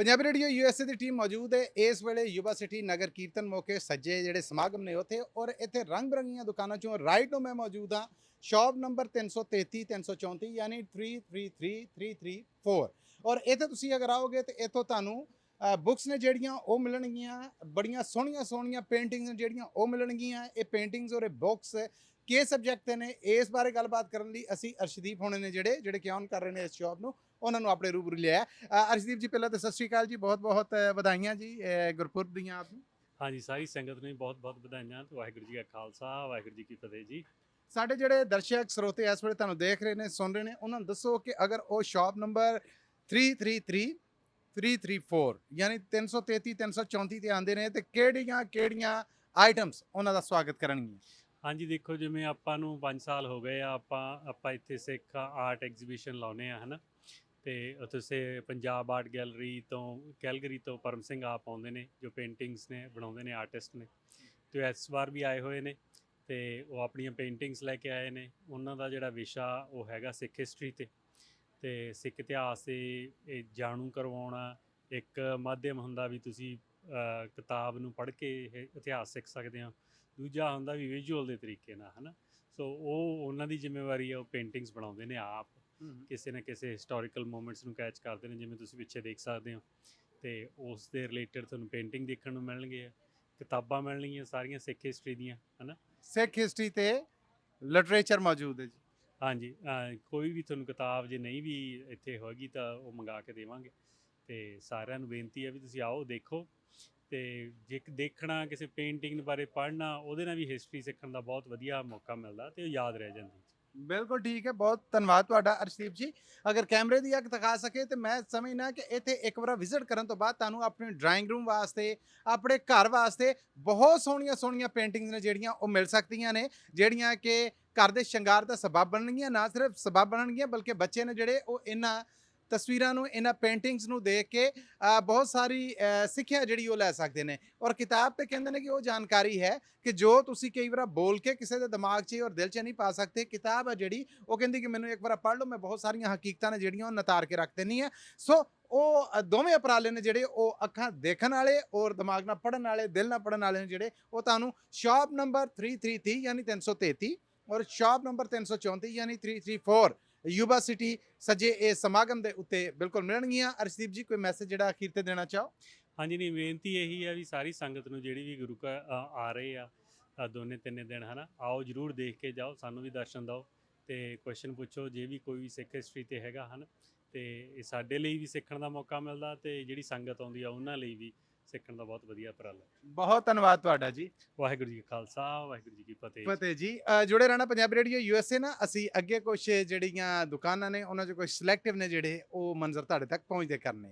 Punjabi radio USA ਦੀ team ਮੌਜੂਦ ਹੈ ਇਸ ਵੇਲੇ ਯੁਵਾ ਸਿਟੀ ਨਗਰ ਕੀਰਤਨ ਮੌਕੇ ਸੱਜੇ ਜਿਹੜੇ ਸਮਾਗਮ ਨੇ ਉੱਥੇ ਔਰ ਇੱਥੇ ਰੰਗ ਬਰੰਗੀਆਂ ਦੁਕਾਨਾਂ ਚੋਂ ਰਾਈਟ ਨੂੰ ਮੈਂ ਮੌਜੂਦ ਹਾਂ ਸ਼ਾਪ ਨੰਬਰ 333 334 ਯਾਨੀ 333334 ਔਰ ਇੱਥੇ ਤੁਸੀਂ ਅਗਰ ਆਓਗੇ ਤੇ ਇੱਥੋਂ ਤੁਹਾਨੂੰ ਬੁੱਕਸ ਨੇ ਜਿਹੜੀਆਂ ਉਹ ਮਿਲਣਗੀਆਂ ਬੜੀਆਂ ਸੋਹਣੀਆਂ ਸੋਹਣੀਆਂ ਪੇਂਟਿੰਗਸ ਨੇ ਜਿਹੜੀਆਂ ਉਹ ਮਿਲਣਗੀਆਂ ਇਹ ਪੇਂਟਿੰਗਸ ਔਰ ਇਹ ਬੁੱਕਸ ਕਿਸ ਸਬਜੈਕਟ ਤੇ ਨੇ ਇਸ ਬਾਰੇ ਗੱਲਬਾਤ ਕਰਨ ਲਈ ਅਸੀਂ ਅਰਸ਼ਦੀਪ ਹੋਣੇ ਨੇ ਜਿਹੜੇ ਕਿ ਔਨ ਕਰ ਰਹੇ ਨੇ ਇਸ ਸ਼ਾਪ ਨੂੰ ਉਹਨਾਂ ਨੂੰ ਆਪਣੇ ਰੂਬਰੂ ਲਿਆ। ਅਰਸ਼ਦੀਪ ਜੀ ਪਹਿਲਾਂ ਤਾਂ ਸਤਿ ਸ਼੍ਰੀ ਅਕਾਲ ਜੀ, ਬਹੁਤ ਬਹੁਤ ਵਧਾਈਆਂ ਜੀ ਗੁਰਪੁਰਬ ਦੀਆਂ ਆਪ ਨੂੰ। ਹਾਂਜੀ, ਸਾਰੀ ਸੰਗਤ ਨੂੰ ਬਹੁਤ ਬਹੁਤ ਵਧਾਈਆਂ। ਵਾਹਿਗੁਰੂ ਜੀ ਕਾ ਖਾਲਸਾ, ਵਾਹਿਗੁਰੂ ਜੀ ਕੀ ਫਤਿਹ ਜੀ। ਸਾਡੇ ਜਿਹੜੇ ਦਰਸ਼ਕ ਸਰੋਤੇ ਇਸ ਵੇਲੇ ਤੁਹਾਨੂੰ ਦੇਖ ਰਹੇ ਨੇ ਸੁਣ ਰਹੇ ਨੇ ਉਹਨਾਂ ਨੂੰ ਦੱਸੋ ਕਿ ਅਗਰ ਉਹ ਸ਼ਾਪ ਨੰਬਰ 333 334 ਯਾਨੀ 333 334 ਤੇ ਆਉਂਦੇ ਨੇ ਤੇ ਕਿਹੜੀਆਂ ਕਿਹੜੀਆਂ ਆਈਟਮਸ ਉਹਨਾਂ ਦਾ ਸਵਾਗਤ ਕਰਨਗੀਆਂ। ਹਾਂਜੀ, ਦੇਖੋ ਜਿਵੇਂ ਆਪਾਂ ਨੂੰ 5 ਸਾਲ ਹੋ ਗਏ ਆ, ਆਪਾਂ ਇੱਥੇ ਸਿੱਖ ਆਰਟ ਐਗਜ਼ੀਬਿਸ਼ਨ ਲਾਉਂਦੇ ਆ, ਹੈ ਨਾ। ਅਤੇ ਉੱਥੇ ਪੰਜਾਬ ਆਰਟ ਗੈਲਰੀ ਤੋਂ ਕੈਲਗਰੀ ਤੋਂ ਪਰਮ ਸਿੰਘ ਆਪ ਆਉਂਦੇ ਨੇ ਜੋ ਪੇਂਟਿੰਗਸ ਨੇ ਬਣਾਉਂਦੇ ਨੇ, ਆਰਟਿਸਟ ਨੇ। ਅਤੇ ਇਸ ਵਾਰ ਵੀ ਆਏ ਹੋਏ ਨੇ ਅਤੇ ਉਹ ਆਪਣੀਆਂ ਪੇਂਟਿੰਗਸ ਲੈ ਕੇ ਆਏ ਨੇ। ਉਹਨਾਂ ਦਾ ਜਿਹੜਾ ਵਿਸ਼ਾ ਉਹ ਹੈਗਾ ਸਿੱਖ ਹਿਸਟਰੀ 'ਤੇ ਅਤੇ ਸਿੱਖ ਇਤਿਹਾਸ 'ਤੇ ਇਹ ਜਾਣੂ ਕਰਵਾਉਣਾ ਇੱਕ ਮਾਧਿਅਮ ਹੁੰਦਾ ਵੀ ਤੁਸੀਂ ਕਿਤਾਬ ਨੂੰ ਪੜ੍ਹ ਕੇ ਇਹ ਇਤਿਹਾਸ ਸਿੱਖ ਸਕਦੇ ਹੋ। ਦੂਜਾ ਹੁੰਦਾ ਵੀ ਵਿਜ਼ੂਅਲ ਦੇ ਤਰੀਕੇ ਨਾਲ, ਹੈ ਨਾ। ਸੋ ਉਹ ਉਹਨਾਂ ਦੀ ਜ਼ਿੰਮੇਵਾਰੀ ਹੈ, ਉਹ ਪੇਂਟਿੰਗਸ ਬਣਾਉਂਦੇ ਨੇ ਆਪ, ਕਿਸੇ ਨਾ ਕਿਸੇ ਹਿਸਟੋਰੀਕਲ ਮੂਮੈਂਟਸ ਨੂੰ ਕੈਚ ਕਰਦੇ ਨੇ, ਜਿਵੇਂ ਤੁਸੀਂ ਪਿੱਛੇ ਦੇਖ ਸਕਦੇ ਹੋ। ਅਤੇ ਉਸ ਦੇ ਰਿਲੇਟਡ ਤੁਹਾਨੂੰ ਪੇਂਟਿੰਗ ਦੇਖਣ ਨੂੰ ਮਿਲਣਗੇ, ਕਿਤਾਬਾਂ ਮਿਲਣਗੀਆਂ ਸਾਰੀਆਂ ਸਿੱਖ ਹਿਸਟਰੀ ਦੀਆਂ, ਹੈ ਨਾ। ਸਿੱਖ ਹਿਸਟਰੀ ਤੇ ਲਿਟਰੇਚਰ ਮੌਜੂਦ ਹੈ ਜੀ। ਹਾਂਜੀ, ਕੋਈ ਵੀ ਤੁਹਾਨੂੰ ਕਿਤਾਬ ਜੇ ਨਹੀਂ ਵੀ ਇੱਥੇ ਹੋਏਗੀ ਤਾਂ ਉਹ ਮੰਗਾ ਕੇ ਦੇਵਾਂਗੇ। ਅਤੇ ਸਾਰਿਆਂ ਨੂੰ ਬੇਨਤੀ ਹੈ ਵੀ ਤੁਸੀਂ ਆਓ, ਦੇਖੋ। ਅਤੇ ਜੇ ਦੇਖਣਾ ਕਿਸੇ ਪੇਂਟਿੰਗ ਬਾਰੇ ਪੜ੍ਹਨਾ, ਉਹਦੇ ਨਾਲ ਵੀ ਹਿਸਟਰੀ ਸਿੱਖਣ ਦਾ ਬਹੁਤ ਵਧੀਆ ਮੌਕਾ ਮਿਲਦਾ ਅਤੇ ਉਹ ਯਾਦ ਰਹਿ ਜਾਂਦੀ। ਬਿਲਕੁਲ ਠੀਕ ਹੈ, ਬਹੁਤ ਧੰਨਵਾਦ ਤੁਹਾਡਾ ਅਰਸ਼ਦੀਪ ਜੀ। ਅਗਰ ਕੈਮਰੇ ਦੀ ਅੱਗ ਦਿਖਾ ਸਕੇ ਤੇ ਮੈਂ ਸਮਝਣਾ ਕਿ ਇੱਥੇ ਇੱਕ ਵਾਰ ਵਿਜ਼ਿਟ ਕਰਨ ਤੋਂ ਬਾਅਦ ਤੁਹਾਨੂੰ ਆਪਣੇ ਡਰਾਇੰਗ ਰੂਮ ਵਾਸਤੇ ਆਪਣੇ ਘਰ ਵਾਸਤੇ ਬਹੁਤ ਸੋਹਣੀਆਂ ਸੋਹਣੀਆਂ ਪੇਂਟਿੰਗਸ ਨੇ ਜਿਹੜੀਆਂ ਉਹ ਮਿਲ ਸਕਦੀਆਂ ਨੇ, ਜਿਹੜੀਆਂ ਕਿ ਘਰ ਦੇ ਸ਼ਿੰਗਾਰ ਦਾ ਸਬੱਬ ਬਣਨਗੀਆਂ। ਨਾ ਸਿਰਫ ਸਬੱਬ ਬਣਨਗੀਆਂ ਬਲਕਿ ਬੱਚੇ ਨੇ ਜਿਹੜੇ ਉਹ ਇਹਨਾਂ ਤਸਵੀਰਾਂ ਨੂੰ ਇਹਨਾਂ ਪੇਂਟਿੰਗਸ ਨੂੰ ਦੇਖ ਕੇ ਬਹੁਤ ਸਾਰੀ ਸਿੱਖਿਆ ਜਿਹੜੀ ਉਹ ਲੈ ਸਕਦੇ ਨੇ। ਔਰ ਕਿਤਾਬ ਤੇ ਕਹਿੰਦੇ ਨੇ ਕਿ ਉਹ ਜਾਣਕਾਰੀ ਹੈ ਕਿ ਜੋ ਤੁਸੀਂ ਕਈ ਵਾਰ ਬੋਲ ਕੇ ਕਿਸੇ ਦੇ ਦਿਮਾਗ 'ਚ ਔਰ ਦਿਲ 'ਚ ਨਹੀਂ ਪਾ ਸਕਦੇ। ਕਿਤਾਬ ਹੈ ਜਿਹੜੀ ਉਹ ਕਹਿੰਦੀ ਕਿ ਮੈਨੂੰ ਇੱਕ ਵਾਰ ਪੜ੍ਹ ਲਓ, ਮੈਂ ਬਹੁਤ ਸਾਰੀਆਂ ਹਕੀਕਤਾਂ ਨੇ ਜਿਹੜੀਆਂ ਉਹ ਨਤਾਰ ਕੇ ਰੱਖ ਦਿੰਦੀ ਹੈ। ਸੋ ਉਹ ਦੋਵੇਂ ਉਪਰਾਲੇ ਨੇ ਜਿਹੜੇ ਉਹ ਅੱਖਾਂ ਦੇਖਣ ਵਾਲੇ ਔਰ ਦਿਮਾਗ ਨਾਲ ਪੜ੍ਹਨ ਵਾਲੇ, ਦਿਲ ਨਾਲ ਪੜ੍ਹਨ ਵਾਲੇ ਨੇ ਜਿਹੜੇ ਉਹ ਤੁਹਾਨੂੰ ਸ਼ਾਪ ਨੰਬਰ 333 ਯਾਨੀ 333 ਔਰ ਸ਼ਾਪ ਨੰਬਰ 334 ਯਾਨੀ 334 ਯੂਬਾ ਸਿਟੀ ਸੱਜੇ ਇਹ ਸਮਾਗਮ ਦੇ ਉੱਤੇ ਬਿਲਕੁਲ ਮਿਲਣਗੀਆਂ। ਅਰਸ਼ਦੀਪ ਜੀ, ਕੋਈ ਮੈਸੇਜ ਜਿਹੜਾ ਅਖੀਰ ਤੇ ਦੇਣਾ ਚਾਹੋ? ਹਾਂਜੀ, ਨਹੀਂ, ਬੇਨਤੀ ਇਹੀ ਹੈ ਵੀ ਸਾਰੀ ਸੰਗਤ ਨੂੰ ਜਿਹੜੀ ਵੀ ਗੁਰੂ ਘਰ ਆ ਰਹੇ ਆ ਦੋਨੇ ਤਿੰਨੇ ਦਿਨ, ਹੈ ਨਾ, ਆਓ ਜ਼ਰੂਰ ਦੇਖ ਕੇ ਜਾਓ, ਸਾਨੂੰ ਵੀ ਦਰਸ਼ਨ ਦਿਓ ਅਤੇ ਕੁਐਸਚਨ ਪੁੱਛੋ ਜੇ ਵੀ ਕੋਈ ਵੀ ਸਿੱਖ ਹਿਸਟਰੀ 'ਤੇ ਹੈਗਾ, ਹਨ। ਅਤੇ ਇਹ ਸਾਡੇ ਲਈ ਵੀ ਸਿੱਖਣ ਦਾ ਮੌਕਾ ਮਿਲਦਾ ਅਤੇ ਜਿਹੜੀ ਸੰਗਤ ਆਉਂਦੀ ਆ ਉਹਨਾਂ ਲਈ ਵੀ ਸਿੱਖਣ ਦਾ ਬਹੁਤ ਵਧੀਆ ਉਪਰਾਲਾ। ਬਹੁਤ ਧੰਨਵਾਦ ਤੁਹਾਡਾ ਜੀ। ਵਾਹਿਗੁਰੂ ਜੀ ਕਾ ਖਾਲਸਾ, ਵਾਹਿਗੁਰੂ ਜੀ ਕੀ ਫਤਿਹ। ਫਤਿਹ ਜੀ। ਜੁੜੇ ਰਹਿਣਾ ਪੰਜਾਬੀ ਰੇਡੀਓ ਯੂਐਸਏ ਨਾ। ਅਸੀਂ ਅੱਗੇ ਕੁਛ ਜਿਹੜੀਆਂ ਦੁਕਾਨਾਂ ਨੇ ਉਹਨਾਂ 'ਚ ਕੁਛ ਸਿਲੈਕਟਿਵ ਨੇ ਜਿਹੜੇ ਉਹ ਮੰਜ਼ਰ ਤੁਹਾਡੇ ਤੱਕ ਪਹੁੰਚਦੇ ਕਰਨੇ।